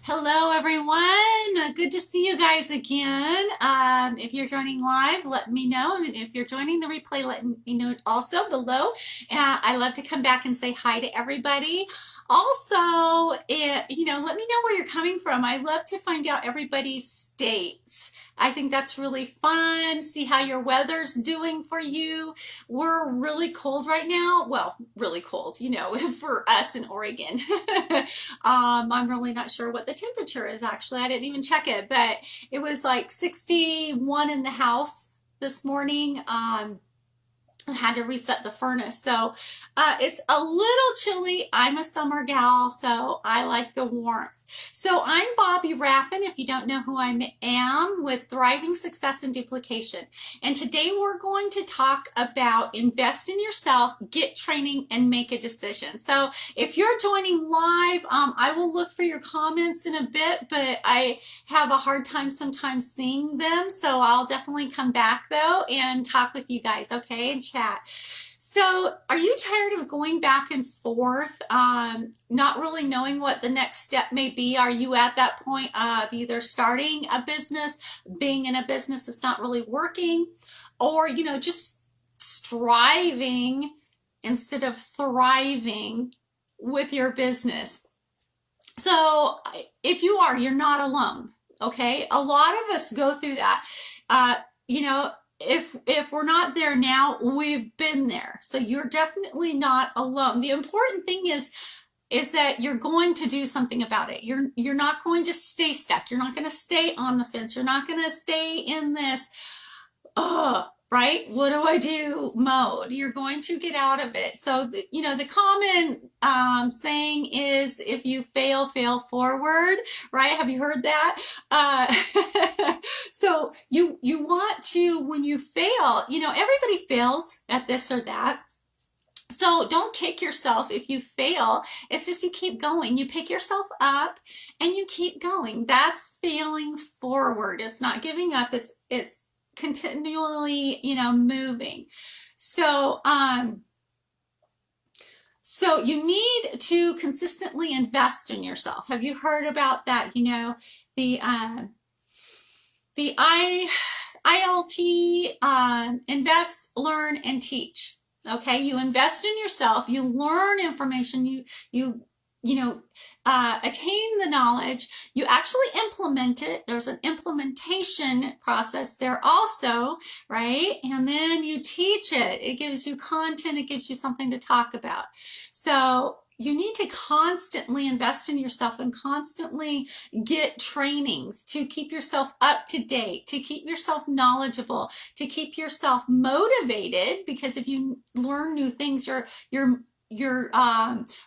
Hello, everyone. Good to see you guys again. If you're joining live, let me know. And if you're joining the replay, let me know also below. I love to come back and say hi to everybody. Also, let me know where you're coming from. I love to find out everybody's states. I think that's really fun. See how your weather's doing for you. We're really cold right now. Well, really cold, for us in Oregon. I'm really not sure what the temperature is actually. I didn't even check it, but it was like 61 in the house this morning. I had to reset the furnace. So it's a little chilly. I'm a summer gal, so I like the warmth. So I'm Bobbi Raffin, if you don't know who I am, with Thriving Success and Duplication. And today we're going to talk about invest in yourself, get training, and make a decision. So if you're joining live, I will look for your comments in a bit, but I have a hard time sometimes seeing them. So I'll definitely come back though and talk with you guys, okay, and chat. So are you tired of going back and forth, not really knowing what the next step may be? Are you at that point of either starting a business, being in a business that's not really working, or, just striving instead of thriving with your business? So if you are, you're not alone, okay? A lot of us go through that. If we're not there now, we've been there. So you're definitely not alone. The important thing is that you're going to do something about it. You're not going to stay stuck. You're not going to stay on the fence. You're not going to stay in this, right? What do I do mode? You're going to get out of it. So, the common saying is, if you fail, fail forward, right? Have you heard that? So you want to, when you fail, everybody fails at this or that. So don't kick yourself if you fail. It's just you keep going. You pick yourself up and you keep going. That's failing forward. It's not giving up. It's continually, moving. So you need to consistently invest in yourself. Have you heard about that? The ILT, invest, learn, and teach. Okay, you invest in yourself, you learn information, you attain the knowledge, you actually implement it. There's an implementation process there also, right? And then you teach it. It gives you content, it gives you something to talk about. So you need to constantly invest in yourself and constantly get trainings to keep yourself up to date, to keep yourself knowledgeable, to keep yourself motivated, because if you learn new things, you're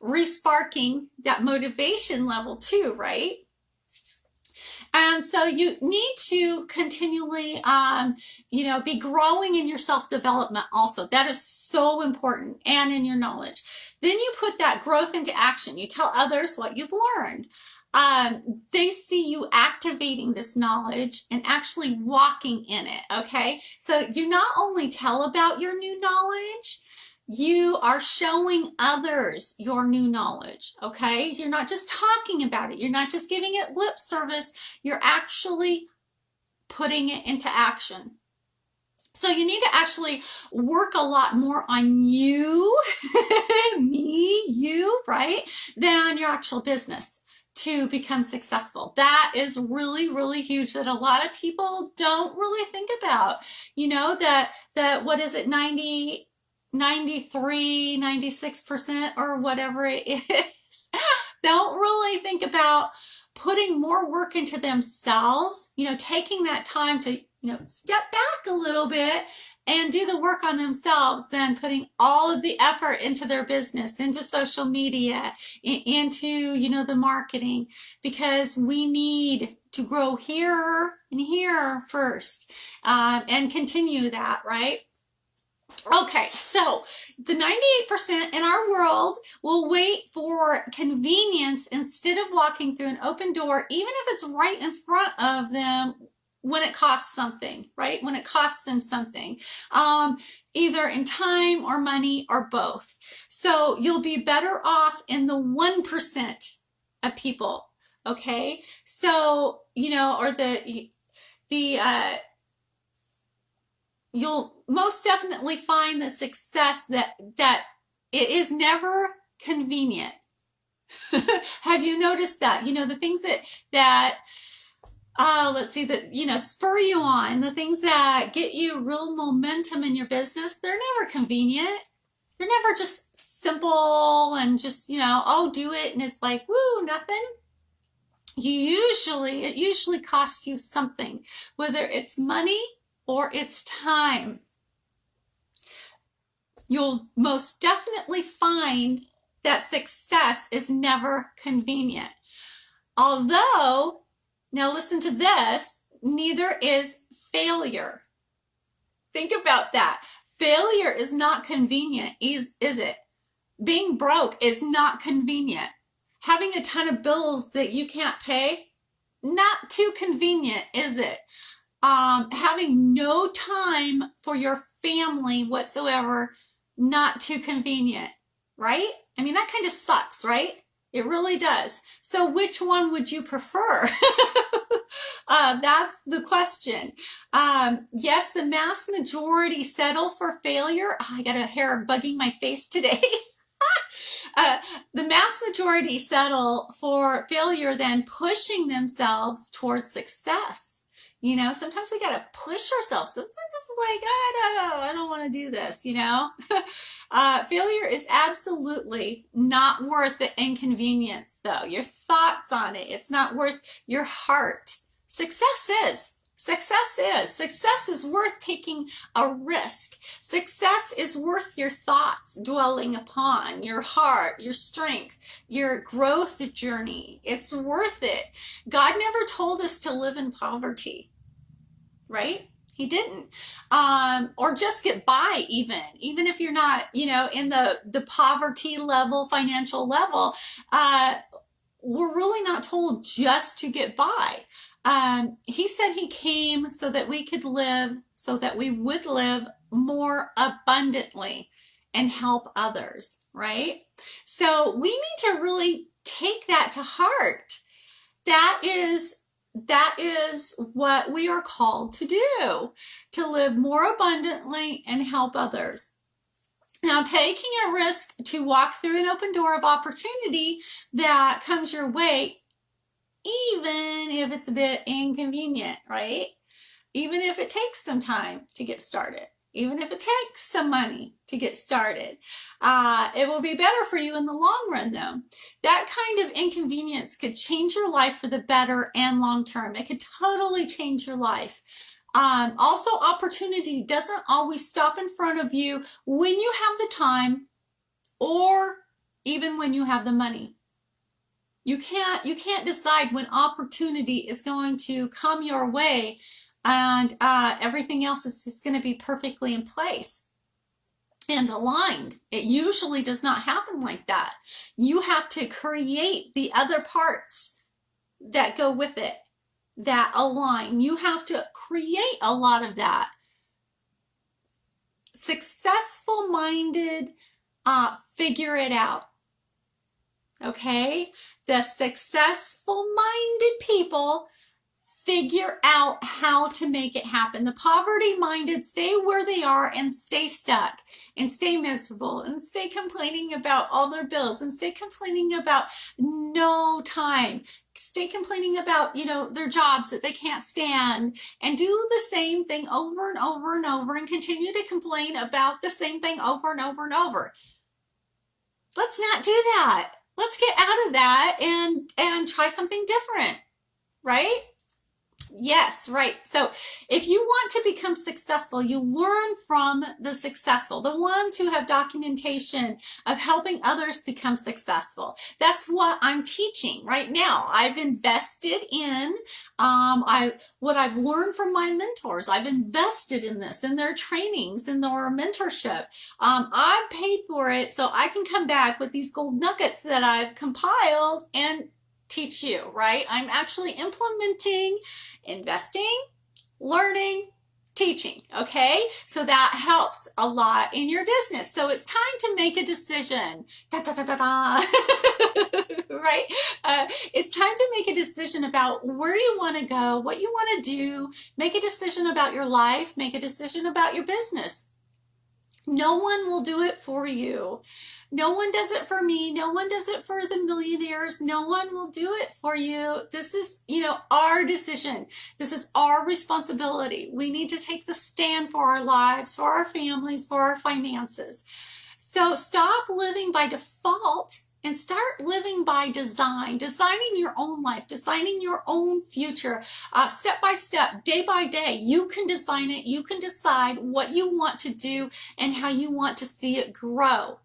resparking that motivation level too, right? And so you need to continually, be growing in your self-development also. That is so important, and in your knowledge. Then you put that growth into action. You tell others what you've learned. They see you activating this knowledge and actually walking in it, okay? So you not only tell about your new knowledge, you are showing others your new knowledge, okay? You're not just talking about it. You're not just giving it lip service. You're actually putting it into action. So you need to actually work a lot more on you, me, you, right, than your actual business to become successful. That is really, really huge, that a lot of people don't really think about. That what is it, 93, 96% or whatever it is, don't really think about putting more work into themselves, taking that time to, step back a little bit and do the work on themselves, then putting all of the effort into their business, into social media, into, the marketing, because we need to grow here and here first, and continue that, right? Okay, so the 98% in our world will wait for convenience instead of walking through an open door, even if it's right in front of them, when it costs something, right? When it costs them something, either in time or money or both. So you'll be better off in the 1% of people Okay. So, or you'll most definitely find the success that it is never convenient. Have you noticed that? The things that let's see, that spur you on, the things that get you real momentum in your business, they're never convenient. They're never just simple and just, oh, do it and it's like, woo, nothing. It usually costs you something, whether it's money or it's time. You'll most definitely find that success is never convenient. Although, now listen to this, neither is failure. Think about that. Failure is not convenient, is it? Being broke is not convenient. Having a ton of bills that you can't pay, not too convenient, is it? Having no time for your family whatsoever, not too convenient, right? I mean, that kind of sucks, right? It really does. So which one would you prefer? That's the question. Yes, the mass majority settle for failure. Oh, I got a hair bugging my face today. The mass majority settle for failure than pushing themselves towards success. Sometimes we got to push ourselves. Sometimes it's like, I don't want to do this, Failure is absolutely not worth the inconvenience, though. Your thoughts on it, it's not worth your heart. Success is. Success is worth taking a risk. Success is worth your thoughts dwelling upon, your heart, your strength, your growth journey. It's worth it. God never told us to live in poverty, right? He didn't. Or just get by even if you're not, in the poverty level, financial level. We're really not told just to get by. He said he came so that we could live, so that we would live more abundantly and help others, right? So we need to really take that to heart. That is what we are called to do, to live more abundantly and help others. Now, taking a risk to walk through an open door of opportunity that comes your way, even if it's a bit inconvenient, right? Even if it takes some time to get started, even if it takes some money to get started, it will be better for you in the long run, though. That kind of inconvenience could change your life for the better and long term. It could totally change your life. Also, opportunity doesn't always stop in front of you when you have the time or even when you have the money. You can't decide when opportunity is going to come your way and everything else is just going to be perfectly in place and aligned. It usually does not happen like that. You have to create the other parts that go with it, that align. You have to create a lot of that. Successful minded figure it out. Okay? The successful minded people figure out how to make it happen. The poverty minded stay where they are and stay stuck and stay miserable and stay complaining about all their bills and stay complaining about no time, stay complaining about, their jobs that they can't stand, and do the same thing over and over and over and continue to complain about the same thing over and over and over. Let's not do that. Let's get out of that and try something different, right? Yes, right. So if you want to become successful, you learn from the successful, the ones who have documentation of helping others become successful. That's what I'm teaching right now. I've invested in what I've learned from my mentors. I've invested in this, in their trainings, in their mentorship. I've paid for it so I can come back with these gold nuggets that I've compiled and teach you, right? I'm actually implementing, investing, learning, teaching. Okay, so that helps a lot in your business. So it's time to make a decision. Da, da, da, da, da. Right? It's time to make a decision about where you want to go, what you want to do. Make a decision about your life. Make a decision about your business. No one will do it for you. No one does it for me. No one does it for the millionaires. No one will do it for you. This is, our decision. This is our responsibility. We need to take the stand for our lives, for our families, for our finances. So stop living by default and start living by design, designing your own life, designing your own future, step by step, day by day. You can design it. You can decide what you want to do and how you want to see it grow.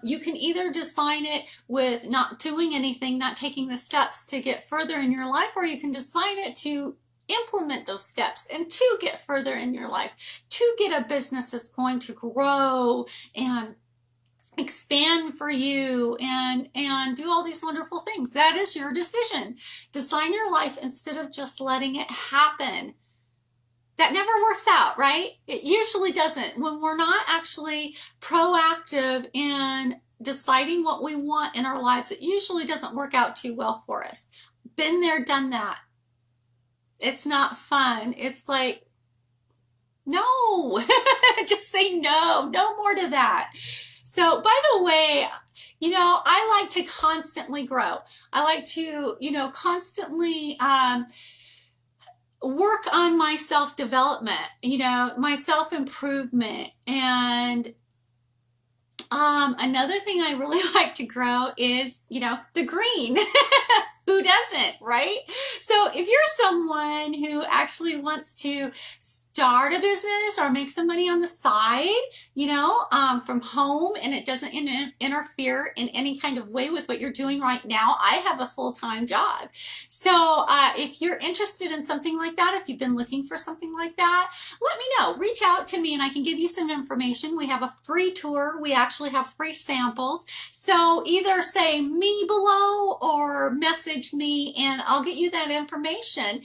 You can either design it with not doing anything, not taking the steps to get further in your life, or you can design it to implement those steps and to get further in your life, to get a business that's going to grow and expand for you and do all these wonderful things. That is your decision. Design your life instead of just letting it happen. That never works out, right? It usually doesn't. When we're not actually proactive in deciding what we want in our lives, it usually doesn't work out too well for us. Been there, done that. It's not fun. It's like, no, just say no more to that. So, by the way, I like to constantly grow. I like to, constantly work on my self-development, my self-improvement. And another thing I really like to grow is, the green. Who doesn't, right? So if you're someone who actually wants to start a business or make some money on the side, from home, and it doesn't interfere in any kind of way with what you're doing right now, I have a full-time job. So if you're interested in something like that, if you've been looking for something like that, let me know. Reach out to me and I can give you some information. We have a free tour. We actually have free samples. So either say me below or message me and I'll get you that information.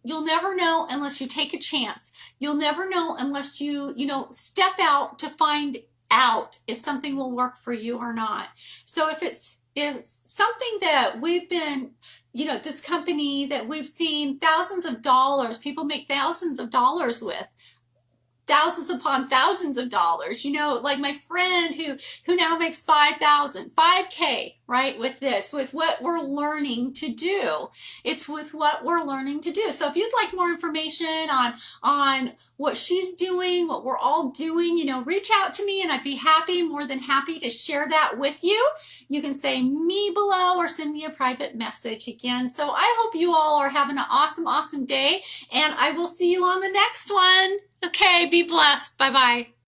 You'll never know unless you take a chance. You'll never know unless you, step out to find out if something will work for you or not. So if it's something that we've been, this company that we've seen thousands of dollars, people make thousands of dollars with, thousands upon thousands of dollars, like my friend who now makes 5,000, 5K, right? With what we're learning to do. It's with what we're learning to do. So if you'd like more information on what she's doing, what we're all doing, reach out to me and I'd be more than happy to share that with you. You can say me below or send me a private message again. So I hope you all are having an awesome, awesome day and I will see you on the next one. Okay, be blessed. Bye-bye.